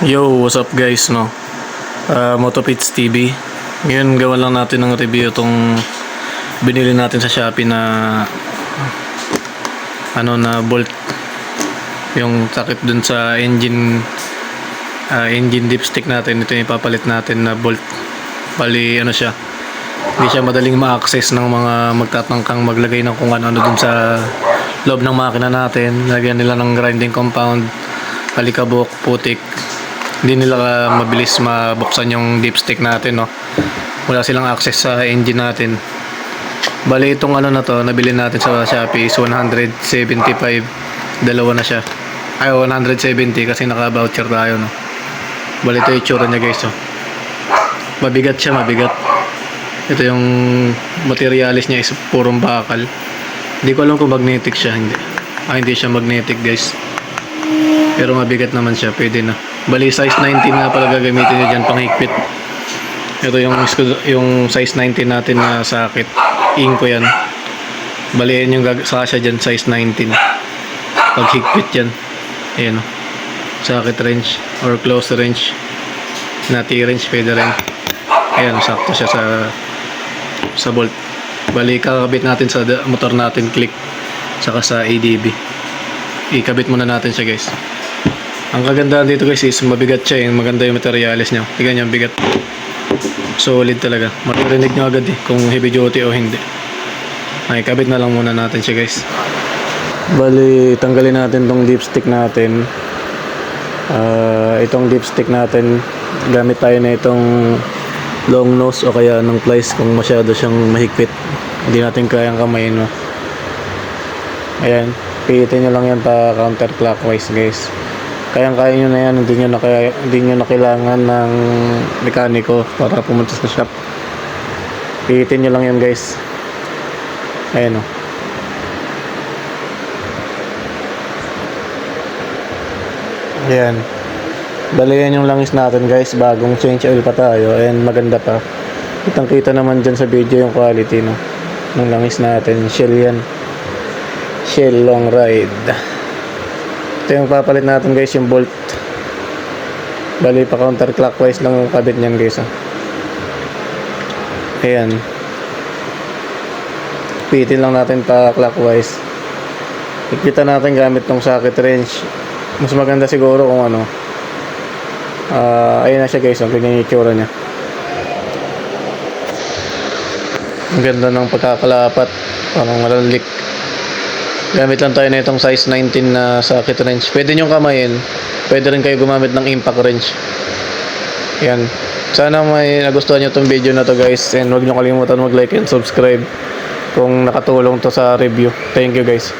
Yo, what's up guys, no? Motopits TV. Ngayon gawa lang natin ng review itong binili natin sa Shopee na na bolt. Yung sakit dun sa engine dipstick natin. Ito yung ipapalit natin na bolt. Bali siya. Hindi siya madaling ma-access ng mga magtatangkang maglagay ng kung ano dun sa loob ng makina natin. Lagyan nila ng grinding compound, alikabok, putik. Hindi nila mabilis mabuksan yung dipstick natin, no? Wala silang access sa engine natin. Bali itong na to, nabili natin sa Shopee is 175. Dalawa na siya. Ay, 170 kasi naka-voucher tayo, no? Bali ito yung itsura niya, guys, oh. Mabigat siya, mabigat. Ito yung materialis niya is purong bakal. Hindi ko alam kung magnetic siya, hindi. Hindi siya magnetic, guys. Pero mabigat naman siya, pwede na. Bali size 19 na pala gagamitin niyo diyan, panghigpit. Ito yung size 19 natin na sakit. Inko yan. Bali yan yung sasya diyan, size 19. Paghigpit yan. Ayan, oh. Sakit wrench or close wrench. Nati wrench pwede rin. Ayan, sakto siya sa bolt. Bali kakabit natin sa motor natin, click, saka sa ADB. Ikabit muna natin siya, guys. Ang kagandahan dito, guys, is mabigat siya, maganda yung materialis niya. Tingnan niyo, ang bigat. Solid talaga. Maririnig niyo agad kung heavy duty o hindi. Ay, kabit na lang muna natin siya, guys. Bali, tanggalin natin tong dipstick natin. Itong dipstick natin, gamit tayo na itong long nose o kaya ng plies kung masyado siyang mahigpit. Hindi natin kayang kamayin, no? Ayan, pihitin nyo lang yan pa counterclockwise, guys. Kayang-kaya nyo na yan, hindi nyo na kailangan ng mekaniko para pumunta sa shop. Pihitin nyo lang yan, guys. Ayan, oh. Ayan. Bali yan yung langis natin, guys. Bagong change oil pa tayo. Ayan, maganda pa. Kitang-kita naman dyan sa video yung quality, no, ng langis natin. Shell yan. Shell long ride. Ito yung papalit natin, guys, yung bolt. Bali pa counterclockwise lang yung kabit niyan, guys, oh. Ayan. Pitin lang natin pa clockwise. Ikita natin gamit tong socket wrench. Mas maganda siguro kung ayun na siya, guys, ang ganyan yung itsura niya. Ang ganda ng pagkakalapat, parang malalik. Gamit lang tayo na itong size 19 na socket wrench. Pwede nyo kamayin. Pwede rin kayo gumamit ng impact wrench. Yan. Sana may nagustuhan nyo itong video na to, guys. And huwag nyo kalimutan mag-like and subscribe kung nakatulong to sa review. Thank you, guys.